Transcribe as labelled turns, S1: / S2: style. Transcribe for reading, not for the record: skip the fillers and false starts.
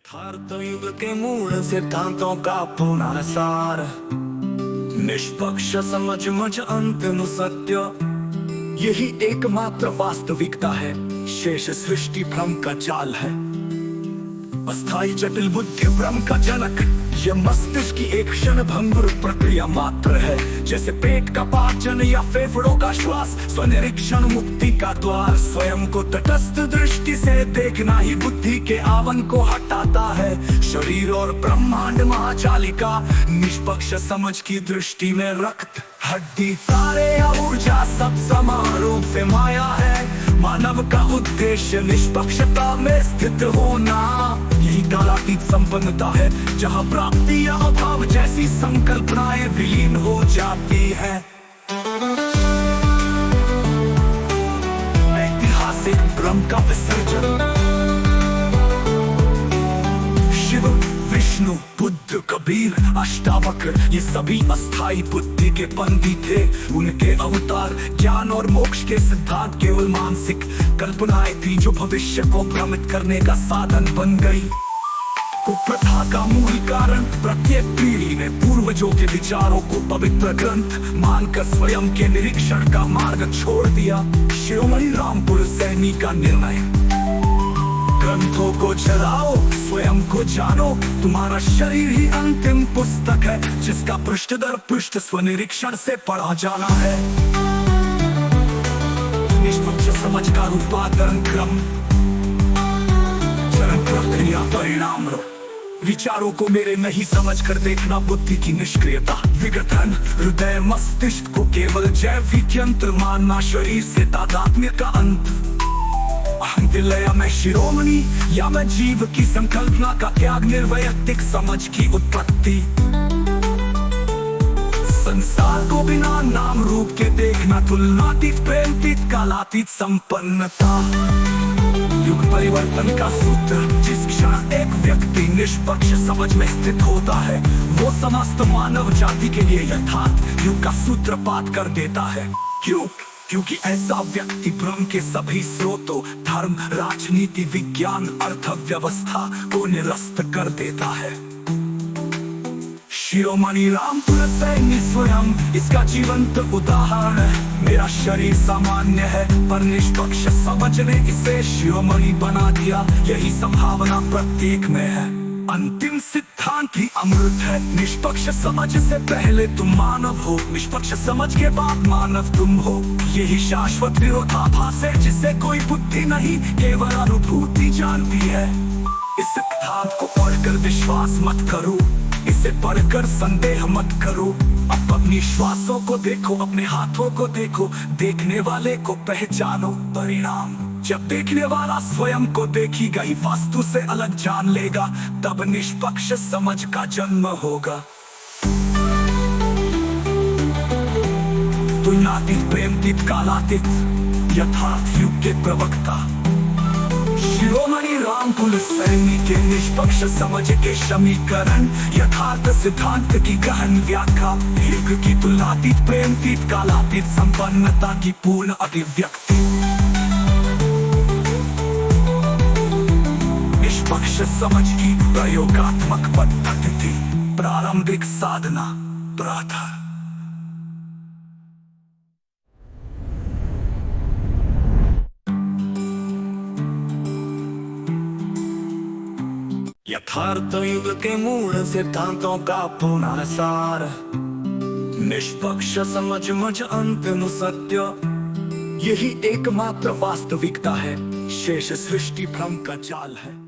S1: यथार्थ युग के मूल सिद्धांतों का पूर्ण सार, निष्पक्ष समझ मझ अंतिम सत्य, यही एकमात्र वास्तविकता है। शेष सृष्टि भ्रम का जाल है, अस्थाई जटिल बुद्धि भ्रम का जनक। यह मस्तिष्क की एक क्षण भंगुर प्रक्रिया मात्र है, जैसे पेट का पाचन या फेफड़ों का श्वास। स्वनिरीक्षण मुक्ति का द्वार, स्वयं को तटस्थ दृष्टि से देखना ही बुद्धि के आवरण को हटाता है। शरीर और ब्रह्मांड महाचालिका, निष्पक्ष समझ की दृष्टि में रक्त हड्डी तारे या ऊर्जा सब समान रूप से माया है। मानव का उद्देश्य निष्पक्षता में स्थित होना, यही कालातीत संपन्नता है, जहाँ प्राप्ति या अभाव जैसी संकल्पनाएं विलीन हो जाती है। ऐतिहासिक भ्रम का विसर्जन। शिव, विष्णु, बुद्ध, कबीर, अष्टावक्र, ये सभी अस्थाई बुद्धि के बंदी थे। उनके अवतार ज्ञान और मोक्ष के सिद्धांत केवल मानसिक कल्पनाएं थी, जो भविष्य को भ्रमित करने का साधन बन गई। कुप्रथा का मूल कारण, प्रत्येक पीढ़ी ने पूर्वजों के विचारों को पवित्र ग्रंथ मानकर स्वयं के निरीक्षण का मार्ग छोड़ दिया। शिरोमणि रामपुर सैनी का निर्णय, ग्रंथों को जलाओ, स्वयं को जानो, तुम्हारा शरीर ही अंतिम पुस्तक है, जिसका पृष्ठ दर पृष्ठ स्वनिरीक्षण से पढ़ा जाना है। निष्पक्ष समझ का रूपांतरण क्रम, चरण प्रक्रिया परिणाम। विचारों को मेरे नहीं समझ कर देखना बुद्धि की निष्क्रियता। विघटन, हृदय मस्तिष्क को केवल जैविक यंत्र मानना, शरीर से तादात्म्य का अंत। अहं विलय में शिरोमणि या मैं जीव की संकल्पना का त्याग, निर्वैयक्तिक समझ की उत्पत्ति। संसार को बिना नाम रूप के देखना, तुलनातीत प्रेमतीत कालातीत संपन्नता। युग परिवर्तन का सूत्र, जिस क्षण एक व्यक्ति निष्पक्ष समझ में स्थित होता है, वो समस्त मानव जाति के लिए यथार्थ युग का सूत्रपात कर देता है। क्योंकि ऐसा व्यक्ति ब्रह्म के सभी स्रोतों, धर्म, राजनीति, विज्ञान, अर्थव्यवस्था को निरस्त कर देता है। शिरोमणि रामपुर सैनी स्वयं इसका जीवंत उदाहरण है। मेरा शरीर सामान्य है, पर निष्पक्ष समझ ने इसे शिरोमणि बना दिया। यही संभावना प्रत्येक में है। अंतिम सिद्धांत ही अमृत है। निष्पक्ष समझ से पहले तुम मानव हो, निष्पक्ष समझ के बाद मानव तुम हो। यही शाश्वत विरोधाभास है, जिसे कोई बुद्धि नहीं केवल अनुभूति जानती है। इस सिद्धांत को पढ़कर विश्वास मत करो, इसे पढ़कर संदेह मत करो। अब अपनी श्वासों को देखो, अपने हाथों को देखो, देखने वाले को पहचानो। परिणाम, जब देखने वाला स्वयं को देखी गई वस्तु से अलग जान लेगा, तब निष्पक्ष समझ का जन्म होगा। तुलनातीत, प्रेमतीत, कालातीत, यथार्थ युग के प्रवक्ता शिरोमणि रामपुर सैनी के निष्पक्ष समझ के समीकरण, यथार्थ सिद्धांत की गहन व्याख्या, युग की तुलनातीत, प्रेमतीत, कालातीत संपन्नता की पूर्ण अभिव्यक्ति। निष्पक्ष समझ की प्रयोगात्मक पद्धति, प्रारंभिक साधना, प्रातः। यथार्थ युग के मूल सिद्धांतों का पूर्ण सार, निष्पक्ष समझ मझ अंतिम सत्य, यही एकमात्र वास्तविकता है। शेष सृष्टि भ्रम का जाल है।